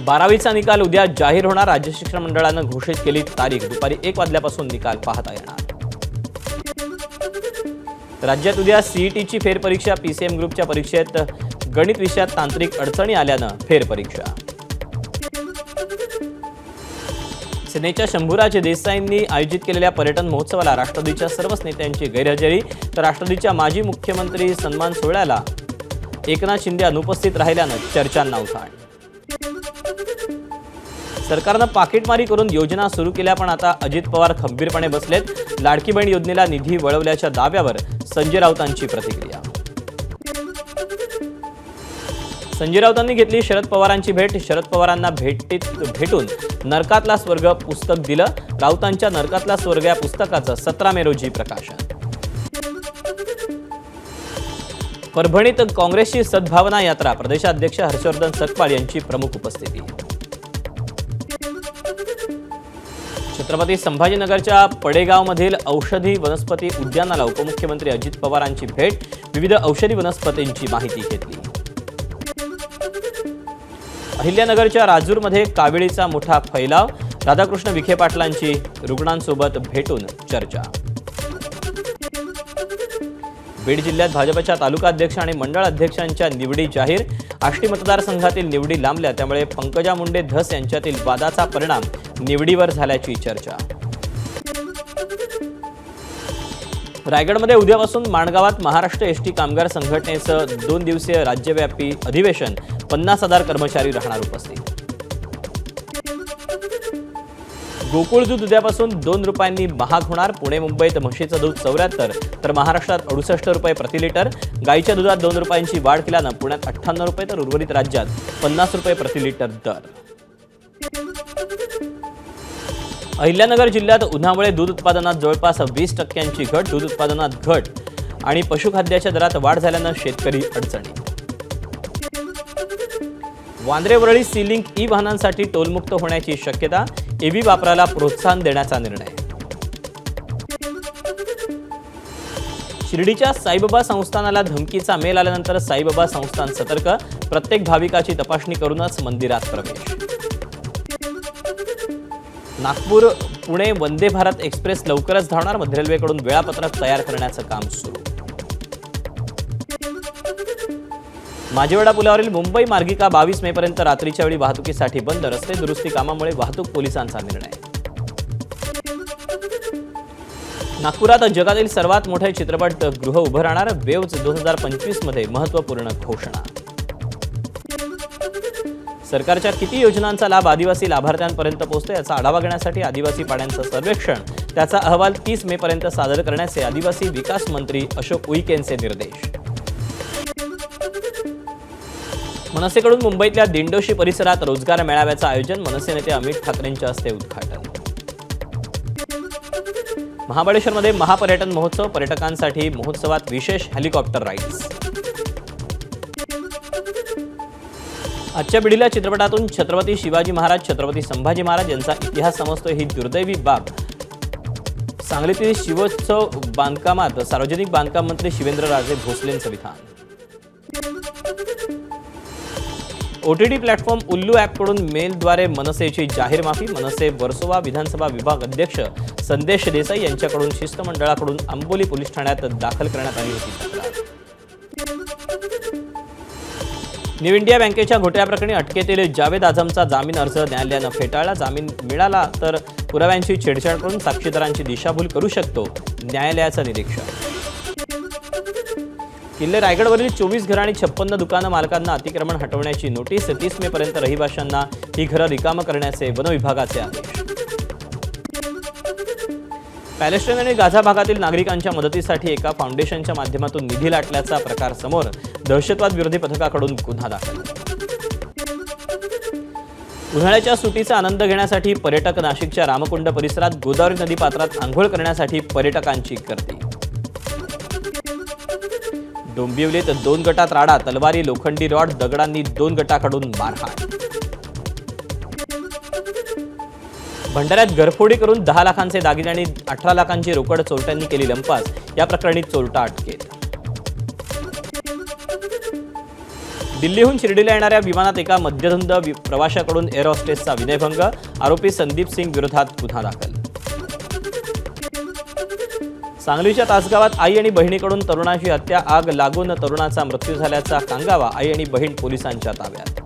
12वीचा निकाल उद्या जाहीर होणार। राज्य शिक्षण मंडळानं घोषित केली तारीख। दुपारी 1 वाजल्यापासून निकाल पाहता येणार। राज्यात उद्या सीईटीची फेरपरीक्षा। पीसीएम ग्रुपच्या परीक्षेत गणित विषयात तांत्रिक अडचणी आल्यानं फेरपरीक्षा। सेनेच्या शंभूराज देसाईंनी आयोजित केलेल्या पर्यटन महोत्सवाला राष्ट्रवादीच्या सर्वच नेत्यांची गैरहजेरी, तर राष्ट्रवादीच्या माजी मुख्यमंत्री सन्मान सोहळ्याला एकनाथ शिंदे अनुपस्थित राहिल्यानं चर्चांना उधाण। सरकारनं पाकिटमारी करून योजना सुरू केल्या, पण आता अजित पवार खंबीरपणे बसलेत। लाडकी बहीण योजनेला निधी वळवल्याच्या दाव्यावर संजय राऊतांची प्रतिक्रिया। संजय राऊतांनी घेतली शरद पवारांची भेट। शरद पवारांना भेटून नरकातला स्वर्ग पुस्तक दिलं। राऊतांच्या नरकातला स्वर्ग या पुस्तकाचं 17 मे रोजी प्रकाशन। परभणीत काँग्रेसची सद्भावना यात्रा। प्रदेशाध्यक्ष हर्षवर्धन सकपाळ यांची प्रमुख उपस्थिती। छत्रपती संभाजीनगरच्या पडेगावमधील औषधी वनस्पती उद्यानाला उपमुख्यमंत्री अजित पवारांची भेट। विविध औषधी वनस्पतींची माहिती घेतली। अहिल्यानगरच्या राजूरमध्ये काविळीचा मोठा फैलाव। राधाकृष्ण विखे पाटलांची रुग्णांसोबत भेटून चर्चा। बीड जिल्ह्यात भाजपच्या तालुकाध्यक्ष आणि मंडळ अध्यक्षांच्या निवडी जाहीर। आष्टी मतदारसंघातील निवडी लांबल्या, त्यामुळे पंकजा मुंडे धस यांच्यातील वादाचा परिणाम निवडीवर झाल्याची चर्चा। रायगडमध्ये उद्यापासून माणगावात महाराष्ट्र एसटी कामगार संघटनेचं 2 दिवसीय राज्यव्यापी अधिवेशन। 50,000 कर्मचारी राहणार उपस्थित। गोकुळ दूध उद्यापासून 2 रुपयांनी महाग होणार। पुणे मुंबईत म्हशीचं दूध 74 तर महाराष्ट्रात 68 रुपये प्रति लिटर। गाईच्या दुधात 2 रुपयांची वाढ केल्यानं पुण्यात 58 रुपये तर उर्वरित राज्यात 50 रुपये प्रति लिटर दर। अहिल्यानगर जिल्ह्यात उन्हामुळे दूध उत्पादनात जवळपास 20% घट। दूध उत्पादनात घट आणि पशुखाद्याच्या दरात वाढ झाल्यानं शेतकरी अडचणीत। Bandra Worli sea link e वाहनांसाठी टोलमुक्त होण्याची शक्यता। ईव्ही वापराला प्रोत्साहन देण्याचा निर्णय। शिर्डीच्या साईबाबा संस्थानाला धमकीचा मेल आल्यानंतर साईबाबा संस्थान सतर्क। प्रत्येक भाविकाची तपासणी करूनच मंदिरात प्रवेश। नागपूर पुणे वंदे भारत एक्सप्रेस लवकरच धावणार। मध्य रेल्वेकडून वेळापत्रक तयार करण्याचं काम सुरू। माझेवाडा पुलावरील मुंबई मार्गिका 22 मे पर्यंत रात्रीच्या वेळी वाहतुकीसाठी बंद। रस्ते दुरुस्ती कामामुळे वाहतूक पोलिसांचा निर्णय। नागपुरात जगातील सर्वात मोठे चित्रपटगृह उभं राहणार। वेव्ज 2025 मध्ये महत्त्वपूर्ण घोषणा। सरकारच्या किती योजनांचा लाभ आदिवासी लाभार्थ्यांपर्यंत पोहोचतो याचा आढावा घेण्यासाठी आदिवासी पाड्यांचं सर्वेक्षण। त्याचा अहवाल 30 मे पर्यंत सादर करण्याचे आदिवासी विकास मंत्री अशोक उईकेंचे निर्देश। मनसेकडून मुंबईतल्या दिंडोशी परिसरात रोजगार मेळाव्याचं आयोजन। मनसे नेते अमित ठाकरेंच्या हस्ते उद्घाटन। महाबळेश्वरमध्ये महापर्यटन महोत्सव। पर्यटकांसाठी महोत्सवात विशेष हेलिकॉप्टर राईड्स। आजच्या पिढीला चित्रपटातून छत्रपती शिवाजी महाराज छत्रपती संभाजी महाराज यांचा इतिहास समजतो ही दुर्दैवी बाब। सांगलीतील शिवोत्सव बांधकामात सार्वजनिक बांधकाम मंत्री शिवेंद्रराजे भोसलेंचं विधान। ओटीटी प्लॅटफॉर्म उल्लू ॲपकडून मेलद्वारे मनसेची जाहीर माफी। मनसे वर्सोवा विधानसभा विभाग अध्यक्ष संदेश देसाई यांच्याकडून शिष्टमंडळाकडून आंबोली पोलीस ठाण्यात दाखल करण्यात आली होती तक्रार। न्यू इंडिया बँकेच्या घोटाळ्याप्रकरणी अटकेतील जावेद आझमचा जामीन अर्ज न्यायालयानं फेटाळला। जामीन मिळाला तर पुराव्यांची छेडछाड करून साक्षीदारांची दिशाभूल करू शकतो, न्यायालयाचं निरीक्षण। किल्ले रायगडवरील 24 घरं आणि 56 दुकानं मालकांना अतिक्रमण हटवण्याची नोटीस। 30 मे पर्यंत रहिवाशांना ही घरं रिकामं करण्याचे वन विभागाचे आदेश। पॅलेस्टाईन आणि गाझा भागातील नागरिकांच्या मदतीसाठी एका फाउंडेशनच्या माध्यमातून निधी लाटल्याचा प्रकार समोर। दहशतवाद विरोधी पथकाकडून गुन्हा दाखल। उन्हाळ्याच्या सुट्टीचा आनंद घेण्यासाठी पर्यटक नाशिकच्या रामकुंड परिसरात गोदावरी नदीपात्रात आंघोळ करण्यासाठी पर्यटकांची गर्दी। डोंबिवलीत 2 गटात राडा। तलवारी लोखंडी रॉड दगडांनी 2 गटाकडून मारहाण। भंडाऱ्यात घरफोडी करून 10 लाखांचे दागिने आणि 18 लाखांची रोकड चोरट्यांनी केली लंपास। या प्रकरणी चोरटा अटकेत। दिल्लीहून शिर्डीला येणाऱ्या विमानात एका मद्यधुंद प्रवाशाकडून एअर हॉस्टेसचा विनयभंग, आरोपी संदीप सिंग विरोधात गुन्हा दाखल. सांगलीच्या तासगावात आई आणि बहिणीकडून तरुणाची हत्या, आग लागून तरुणाचा मृत्यू झाल्याचा कांगावा, आई आणि बहीण पोलिसांच्या ताब्यात.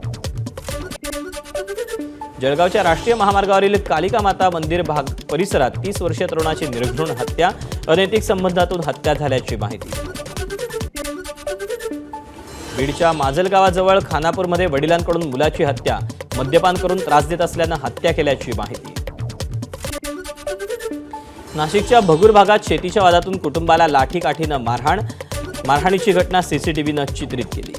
जळगावच्या राष्ट्रीय महामार्गावरील कालिका माता मंदिर भाग परिसरात 30 वर्षीय तरुणाची निर्घृण हत्या, अनैतिक संबंधातून हत्या झाल्याची माहिती. बीडच्या माजलगावाजवळ खानापूरमध्ये वडिलांकडून मुलाची हत्या, मद्यपान करून त्रास देत असल्यानं हत्या केल्याची माहिती. नाशिकच्या भगूर भागात शेतीच्या वादातून कुटुंबाला लाठीकाठीनं मारहाणीची घटना सीसीटीव्हीनं चित्रित केली.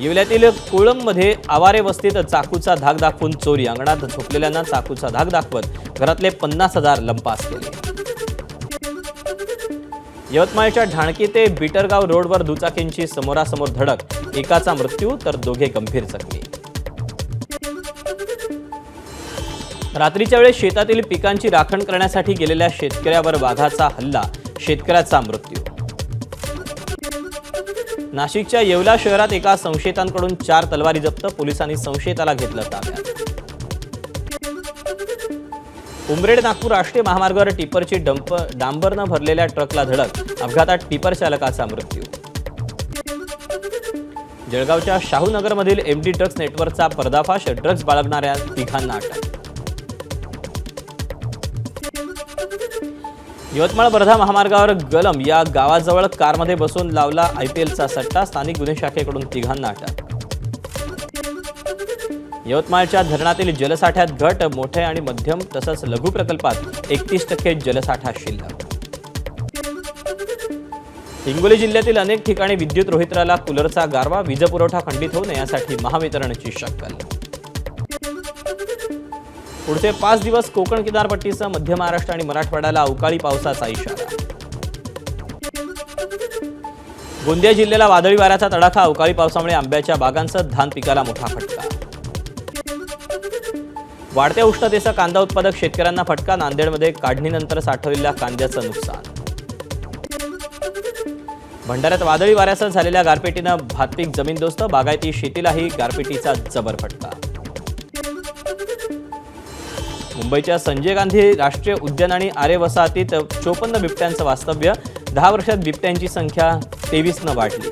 येवल्यातील कोळंबमध्ये आवारे वस्तीत चाकूचा धाक दाखवून चोरी, अंगणात झोपलेल्यांना चाकूचा धाक दाखवत घरातले 50,000 लंपास केले. यवतमाळच्या ढाणकी ते बिटरगाव रोडवर दुचाकींची समोरासमोर धडक, एकाचा मृत्यू तर दोघे गंभीर जखमी. रात्रीच्या वेळेस शेतातील पिकांची राखण करण्यासाठी गेलेल्या शेतकऱ्यावर वाघाचा हल्ला, शेतकऱ्याचा मृत्यू. नाशिकच्या येवला शहरात एका संशयितांकडून 4 तलवारी जप्त, पोलिसांनी संशयिताला घेतलं ताब्यात. उमरेड नागपूर राष्ट्रीय महामार्गावर टिपरची डांबरनं भरलेल्या ट्रकला धडक, अपघातात टिपर चालकाचा मृत्यू. जळगावच्या शाहूनगरमधील एमडी ड्रग्ज नेटवर्कचा पर्दाफाश, ड्रग्ज बाळगणाऱ्या तिघांना अटक. यवतमाळ वर्धा महामार्गावर गलम या गावाजवळ कारमध्ये बसून लावला IPLचा सट्टा, स्थानिक गुन्हे शाखेकडून तिघांना अटक. यवतमाळच्या धरणातील जलसाठ्यात घट, मोठे आणि मध्यम तसंच लघु प्रकल्पात 31% जलसाठा शिल्लक. हिंगोली जिल्ह्यातील अनेक ठिकाणी विद्युत रोहित्राला कूलरचा गारवा, वीज पुरवठा खंडित होऊ नये यासाठी महावितरणची शक्कल. पुढचे 5 दिवस कोकण किनारपट्टीसह मध्य महाराष्ट्र आणि मराठवाड्याला अवकाळी पावसाचा इशारा. गोंदिया जिल्ह्याला वादळी वाऱ्याचा तडाखा, अवकाळी पावसामुळे आंब्याच्या बागांसह धान पिकाला मोठा फटका. वाढत्या उष्णतेचा कांदा उत्पादक शेतकऱ्यांना फटका, नांदेडमध्ये काढणीनंतर साठवलेल्या कांद्याचं नुकसान. भंडाऱ्यात वादळी वाऱ्यासह झालेल्या गारपिटीनं भातपीक जमीनदोस्त, बागायती शेतीलाही गारपिटीचा जबर फटका. मुंबईच्या संजय गांधी राष्ट्रीय उद्यान आणि आरे वसाहतीत 54 बिबट्यांचं वास्तव्य, 10 वर्षात बिबट्यांची संख्या 23 वाढली.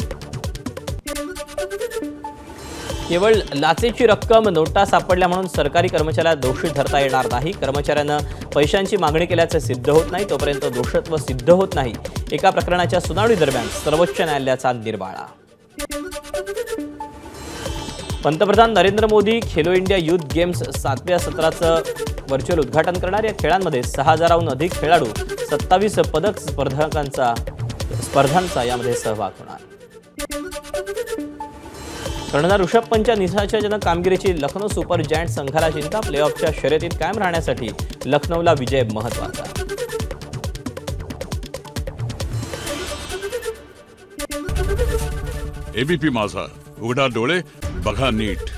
केवळ लाचेची रक्कम, नोटा सापडल्या म्हणून सरकारी कर्मचाऱ्याला दोषी धरता येणार नाही. कर्मचाऱ्यानं पैशांची मागणी केल्याचं सिद्ध होत नाही तोपर्यंत दोषत्व सिद्ध होत नाही. एका प्रकरणाच्या सुनावणी दरम्यान सर्वोच्च न्यायालयाचा निर्वाळा. पंतप्रधान Narendra Modi Khelo India youth games 7व्या सत्राचं व्हर्च्युअल उद्घाटन करणार. या खेळांमध्ये 6,000हून अधिक खेळाडू, 27 पदक स्पर्धांचा यामध्ये सहभाग होणार. कर्णधार ऋषभ पंतच्या निराशाजनक कामगिरीची लखनौ सुपर जायंट संघाला चिंता, प्लेऑफच्या शर्यतीत कायम राहण्यासाठी लखनौला विजय महत्त्वाचा. एबीपी माझा, उघडा डोळे बघा नीट.